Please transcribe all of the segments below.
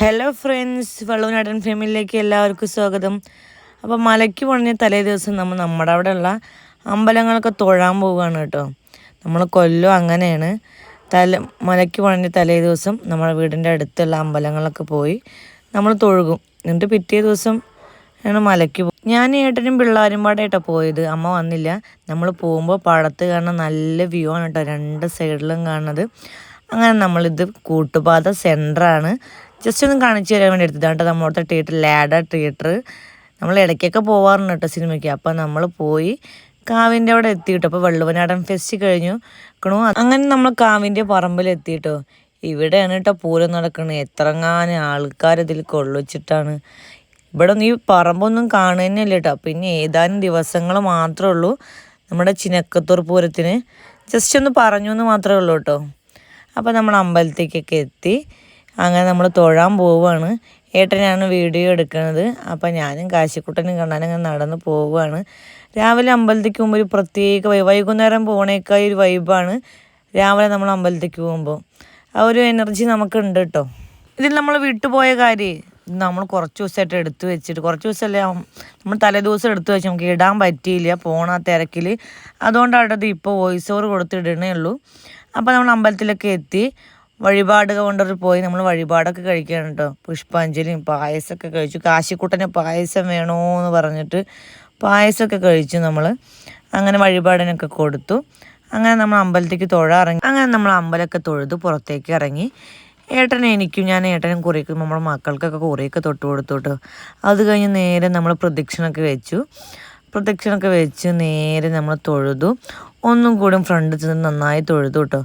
Hello friends, വള്ളുവനാടൻ ഫാമിലിയിലേക്ക് എല്ലാവർക്കും സ്വാഗതം. അപ്പോൾ മലയ്ക്ക് പോണ തലേ ദിവസം നമ്മുടെ അവിടെയുള്ള അമ്പലങ്ങളൊക്കെ തൊഴാൻ പോവുകയാണ് കേട്ടോ. നമ്മൾ കൊല്ലം അങ്ങനെയാണ്. മലയ്ക്ക് പോണ തലേ ദിവസം നമ്മുടെ വീടിൻ്റെ അടുത്തുള്ള അമ്പലങ്ങളൊക്കെ പോയി നമ്മൾ തൊഴുകും. എന്നിട്ട് പിറ്റേ ദിവസം ആണ് മലയ്ക്ക് പോകും. ഞാൻ ഏട്ടനും പിള്ളേരും പാടായിട്ടാണ് പോയത്. അമ്മ വന്നില്ല. നമ്മൾ പോകുമ്പോൾ പാടത്ത് കാണുന്ന നല്ല വ്യൂ ആണ് കേട്ടോ, രണ്ട് സൈഡിലും കാണുന്നത്. അങ്ങനെ നമ്മളിത് കൂട്ടുപാത സെൻറ്ററാണ്. ജസ്റ്റ് ഒന്ന് കാണിച്ചു തരാൻ വേണ്ടി എടുത്തതാണ് കേട്ടോ. നമ്മളോടത്തെ തിയേറ്റർ ലാഡർ തിയേറ്റർ. നമ്മൾ ഇടയ്ക്കൊക്കെ പോകാറുണ്ട് കേട്ടോ സിനിമയ്ക്ക്. അപ്പോൾ നമ്മൾ പോയി കാവിൻ്റെ അവിടെ എത്തിയിട്ടോ. അപ്പോൾ വള്ളുവനാടൻ ഫെസ്റ്റ് കഴിഞ്ഞു. അങ്ങനെ നമ്മൾ കാവിൻ്റെ പറമ്പിൽ എത്തിയിട്ടോ. ഇവിടെയാണ് കേട്ടോ പൂരം നടക്കുന്നത്. എത്രങ്ങാനും ആൾക്കാർ ഇതിൽ കൊള്ളിച്ചിട്ടാണ്. ഇവിടെ ഒന്നും ഈ പറമ്പൊന്നും കാണുന്നതന്നെയല്ല കേട്ടോ. പിന്നെ ഏതാനും ദിവസങ്ങൾ മാത്രമേ ഉള്ളൂ നമ്മുടെ ചിനക്കത്തൂർ പൂരത്തിന്. ജസ്റ്റ് ഒന്ന് പറഞ്ഞു എന്ന് മാത്രമേ ഉള്ളൂ കേട്ടോ. അപ്പോൾ നമ്മൾ അമ്പലത്തേക്കൊക്കെ എത്തി. അങ്ങനെ നമ്മൾ തൊഴാൻ പോവുകയാണ്. ഏട്ടനാണ് വീഡിയോ എടുക്കുന്നത്. അപ്പോൾ ഞാനും കാശിക്കുട്ടനും കണ്ണാനങ്ങനെ നടന്ന് പോവുകയാണ്. രാവിലെ അമ്പലത്തേക്ക് പോകുമ്പോൾ ഒരു പ്രത്യേക വൈകുന്നേരം പോകണേക്കാൾ ഒരു വൈബാണ് രാവിലെ നമ്മൾ അമ്പലത്തേക്ക് പോകുമ്പോൾ. ആ ഒരു എനർജി നമുക്കുണ്ട് കേട്ടോ. ഇതിൽ നമ്മൾ വിട്ടുപോയ കാര്യം നമ്മൾ കുറച്ച് ദിവസമായിട്ട് എടുത്തു വെച്ചിട്ട്, കുറച്ച് ദിവസമല്ലേ നമ്മൾ തലേദിവസം എടുത്തു വെച്ച് നമുക്ക് ഇടാൻ പറ്റിയില്ല പോണ തിരക്കിൽ. അതുകൊണ്ടാണ് ഇത് ഇപ്പോൾ വോയിസ് ഓവർ കൊടുത്തിടണേ ഉള്ളൂ. അപ്പോൾ നമ്മൾ അമ്പലത്തിലൊക്കെ എത്തി വഴിപാട് കൊണ്ടൊരു പോയി നമ്മൾ വഴിപാടൊക്കെ കഴിക്കുകയാണ് കേട്ടോ. പുഷ്പാഞ്ജലിയും പായസമൊക്കെ കഴിച്ചു. കാശിക്കുട്ടന് പായസം വേണോ എന്ന് പറഞ്ഞിട്ട് പായസമൊക്കെ കഴിച്ചു നമ്മൾ. അങ്ങനെ വഴിപാടിനൊക്കെ കൊടുത്തു. അങ്ങനെ നമ്മൾ അമ്പലത്തേക്ക് തൊഴാറങ്ങി. അങ്ങനെ നമ്മൾ അമ്പലമൊക്കെ തൊഴുത് പുറത്തേക്ക് ഇറങ്ങി. ഞാൻ ഏട്ടനും കുറേക്ക് നമ്മുടെ മക്കൾക്കൊക്കെ കുറേയൊക്കെ തൊട്ട് കൊടുത്തു കേട്ടോ. അത് കഴിഞ്ഞ് നേരെ നമ്മൾ പ്രദക്ഷിണമൊക്കെ വെച്ച് നേരെ നമ്മൾ തൊഴുതു. ഒന്നും കൂടി ഫ്രണ്ട് ചെന്ന് നന്നായി തൊഴുതു കേട്ടോ.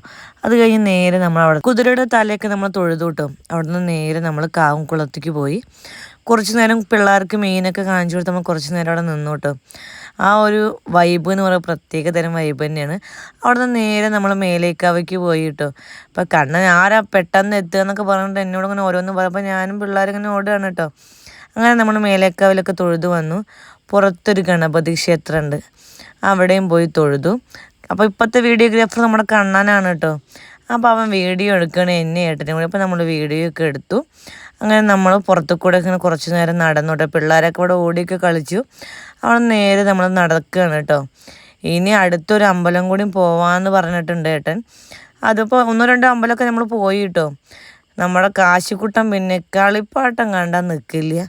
അത് കഴിഞ്ഞ് നേരെ നമ്മൾ അവിടെ കുതിരയുടെ തലയൊക്കെ നമ്മൾ തൊഴുതു കേട്ടോ. അവിടെ നിന്ന് നേരെ നമ്മൾ കാവും കുളത്തേക്ക് പോയി. കുറച്ച് നേരം പിള്ളേർക്ക് മീനൊക്കെ കാണിച്ചു കൊടുത്ത് നമ്മൾ കുറച്ച് നേരം അവിടെ നിന്നു കേട്ടോ. ആ ഒരു വൈബ് എന്ന് പറയുന്നത് പ്രത്യേക തരം വൈബ് തന്നെയാണ്. അവിടെ നിന്ന് നേരെ നമ്മൾ മേലേക്കാവയ്ക്ക് പോയി കേട്ടോ. അപ്പോൾ കണ്ണൻ ആരാ പെട്ടെന്ന് എത്തുക എന്നൊക്കെ പറഞ്ഞിട്ട് എന്നോട് ഇങ്ങനെ ഓരോന്ന് പറയുമ്പോൾ ഞാനും പിള്ളേരിങ്ങനെ ഓടുകയാണ് കേട്ടോ. അങ്ങനെ നമ്മൾ മേലേക്കാവിലൊക്കെ തൊഴുതു വന്നു. പുറത്തൊരു ഗണപതി ക്ഷേത്രമുണ്ട്, അവിടെയും പോയി തൊഴുതു. അപ്പോൾ ഇപ്പോഴത്തെ വീഡിയോഗ്രാഫർ നമ്മുടെ കണ്ണനാണ് കേട്ടോ. അപ്പോൾ അവൻ വീഡിയോ എടുക്കണേ എന്നെ ഏട്ടനും കൂടി. അപ്പോൾ നമ്മൾ വീഡിയോ ഒക്കെ എടുത്തു. അങ്ങനെ നമ്മൾ പുറത്തു കൂടെ ഇങ്ങനെ കുറച്ച് നേരം നടന്നോട്ടെ. പിള്ളേരൊക്കെ ഇവിടെ ഓടിയൊക്കെ കളിച്ചു. അവിടെ നേരെ നമ്മൾ നടക്കുകയാണ് കേട്ടോ. ഇനി അടുത്തൊരു അമ്പലം കൂടി പോവാമെന്ന് പറഞ്ഞിട്ടുണ്ട് ഏട്ടൻ. അതിപ്പോൾ 1-2 അമ്പലമൊക്കെ നമ്മൾ പോയി കേട്ടോ. നമ്മുടെ കാശിക്കുട്ടൻ പിന്നെ കളിപ്പാട്ടം കണ്ടാൽ നിൽക്കില്ല.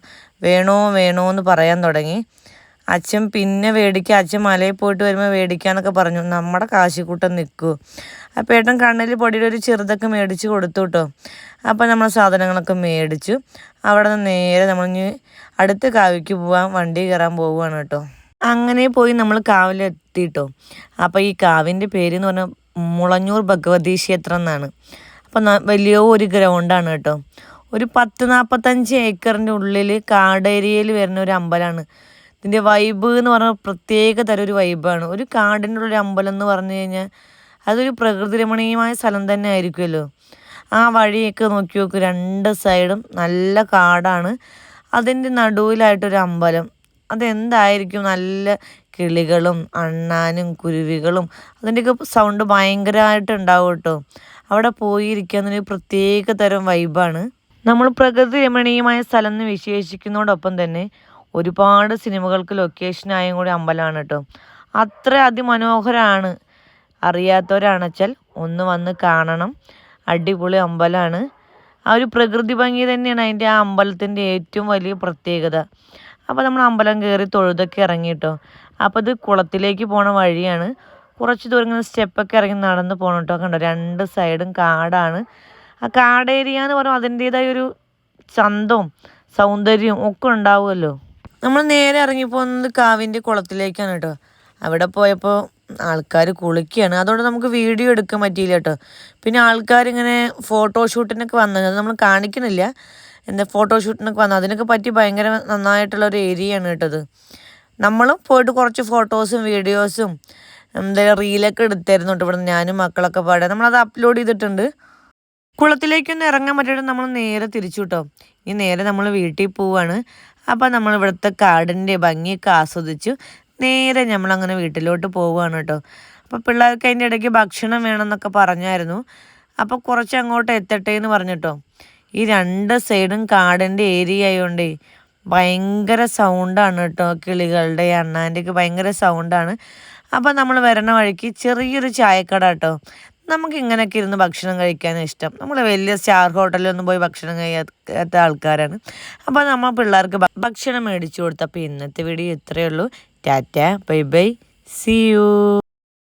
വേണോ എന്ന് പറയാൻ തുടങ്ങി. അച്ഛൻ പിന്നെ അച്ഛൻ മലയിൽ പോയിട്ട് വരുമ്പോൾ മേടിക്കാന്നൊക്കെ പറഞ്ഞു. നമ്മുടെ കാശിക്കുട്ടൻ നിൽക്കൂ. അപ്പോൾ ഏട്ടൻ കണ്ണിൽ പൊടിയുടെ ഒരു ചെറുതൊക്കെ മേടിച്ച് കൊടുത്തു കേട്ടോ. അപ്പോൾ നമ്മൾ സാധനങ്ങളൊക്കെ മേടിച്ചു. അവിടെ നിന്ന് നേരെ നമ്മൾ അടുത്ത കാവിക്ക് പോകാൻ വണ്ടി കയറാൻ പോവുകയാണ് കേട്ടോ. അങ്ങനെ പോയി നമ്മൾ കാവിലെത്തിട്ടോ. അപ്പോൾ ഈ കാവിൻ്റെ പേര് എന്ന് പറഞ്ഞാൽ മുളഞ്ഞൂർ ഭഗവതി ക്ഷേത്രം എന്നാണ്. അപ്പോൾ വലിയ ഒരു ഗ്രൗണ്ടാണ് കേട്ടോ. ഒരു 10-45 ഏക്കറിൻ്റെ ഉള്ളിൽ കാടേരിയയിൽ വരുന്ന ഒരു അമ്പലമാണ്. ഇതിൻ്റെ വൈബ് എന്ന് പറഞ്ഞാൽ പ്രത്യേക തരം ഒരു വൈബാണ്. ഒരു കാടിൻ്റെ ഉള്ളൊരു അമ്പലം എന്ന് പറഞ്ഞു കഴിഞ്ഞാൽ അതൊരു പ്രകൃതി രമണീയമായ സ്ഥലം തന്നെ ആയിരിക്കുമല്ലോ. ആ വഴിയൊക്കെ നോക്കി നോക്കും, 2 സൈഡും നല്ല കാടാണ്. അതിൻ്റെ നടുവിലായിട്ടൊരു അമ്പലം. അതെന്തായിരിക്കും, നല്ല കിളികളും അണ്ണാനും കുരുവികളും അതിൻ്റെയൊക്കെ സൗണ്ട് ഭയങ്കരമായിട്ട് ഉണ്ടാവും കേട്ടോ. അവിടെ പോയിരിക്കുന്നതിന് പ്രത്യേക തരം വൈബാണ്. നമ്മൾ പ്രകൃതി രമണീയമായ സ്ഥലം എന്ന് വിശേഷിക്കുന്നതോടൊപ്പം തന്നെ ഒരുപാട് സിനിമകൾക്ക് ലൊക്കേഷനായും കൂടി അമ്പലമാണ് കേട്ടോ. അത്ര അതിമനോഹരമാണ്. അറിയാത്തവരാണെച്ചാൽ ഒന്ന് വന്ന് കാണണം. അടിപൊളി അമ്പലമാണ്. ആ ഒരു പ്രകൃതി ഭംഗി തന്നെയാണ് അതിൻ്റെ ആ അമ്പലത്തിൻ്റെ ഏറ്റവും വലിയ പ്രത്യേകത. അപ്പോൾ നമ്മൾ അമ്പലം കയറി തൊഴുതൊക്കെ ഇറങ്ങി കേട്ടോ. അപ്പോൾ ഇത് കുളത്തിലേക്ക് പോണ വഴിയാണ്. കുറച്ച് ദൂരം ഇങ്ങനെ സ്റ്റെപ്പൊക്കെ ഇറങ്ങി നടന്ന് പോകണം കേട്ടോ. കണ്ടോ, 2 സൈഡും കാടാണ്. ആ കാടേരിയ എന്ന് പറയുമ്പോൾ അതിൻ്റേതായ ഒരു ചന്തവും സൗന്ദര്യവും ഒക്കെ ഉണ്ടാവുമല്ലോ. നമ്മൾ നേരെ ഇറങ്ങിപ്പോകുന്നത് കാവിൻ്റെ കുളത്തിലേക്കാണ് കേട്ടോ. അവിടെ പോയപ്പോൾ ആൾക്കാർ കുളിക്കുകയാണ്. അതുകൊണ്ട് നമുക്ക് വീഡിയോ എടുക്കാൻ പറ്റിയില്ല കേട്ടോ. പിന്നെ ആൾക്കാരിങ്ങനെ ഫോട്ടോഷൂട്ടിനൊക്കെ വന്നത് അത് നമ്മൾ കാണിക്കണില്ല. ഫോട്ടോഷൂട്ടിനൊക്കെ വന്നത് അതിനൊക്കെ പറ്റി ഭയങ്കര നന്നായിട്ടുള്ള ഒരു ഏരിയയാണ് കേട്ടത്. നമ്മൾ പോയിട്ട് കുറച്ച് ഫോട്ടോസും വീഡിയോസും എന്തായാലും റീലൊക്കെ എടുത്തായിരുന്നു കേട്ടോ. ഇവിടെ ഞാനും മക്കളൊക്കെ പാടാം. നമ്മളത് അപ്ലോഡ് ചെയ്തിട്ടുണ്ട്. കുളത്തിലേക്കൊന്നും ഇറങ്ങാൻ പറ്റിയിട്ട് നമ്മൾ നേരെ തിരിച്ചു കേട്ടോ. ഇനി നേരെ നമ്മൾ വീട്ടിൽ പോവാണ്. അപ്പോൾ നമ്മൾ ഇവിടുത്തെ കാടിൻ്റെ ഭംഗിയൊക്കെ ആസ്വദിച്ചു നേരെ നമ്മളങ്ങനെ വീട്ടിലോട്ട് പോവുകയാണ് കേട്ടോ. അപ്പോൾ പിള്ളേർക്ക് അതിൻ്റെ ഇടയ്ക്ക് ഭക്ഷണം വേണമെന്നൊക്കെ പറഞ്ഞായിരുന്നു. അപ്പോൾ കുറച്ച് അങ്ങോട്ട് എത്തട്ടെ എന്ന് പറഞ്ഞിട്ടോ. ഈ രണ്ട് സൈഡും കാടിൻ്റെ ഏരിയ ആയതുകൊണ്ടേ ഭയങ്കര സൗണ്ടാണ് കേട്ടോ. കിളികളുടെ അണ്ണാൻ്റെയൊക്കെ ഭയങ്കര സൗണ്ടാണ്. അപ്പോൾ നമ്മൾ വരണ വഴിക്ക് ചെറിയൊരു ചായക്കട കേട്ടോ. നമുക്ക് ഇങ്ങനെയൊക്കെ ഇരുന്ന് ഭക്ഷണം കഴിക്കാനും ഇഷ്ടം. നമ്മൾ വലിയ സ്റ്റാർ ഹോട്ടലിലൊന്നും പോയി ഭക്ഷണം കഴിക്കാത്ത ആൾക്കാരാണ്. അപ്പോൾ നമ്മൾ പിള്ളേർക്ക് ഭക്ഷണം മേടിച്ചു കൊടുത്തു. അപ്പോൾ ഇന്നത്തെ വീഡിയോ ഇത്രയേ ഉള്ളൂ. Tata, bye bye, see U.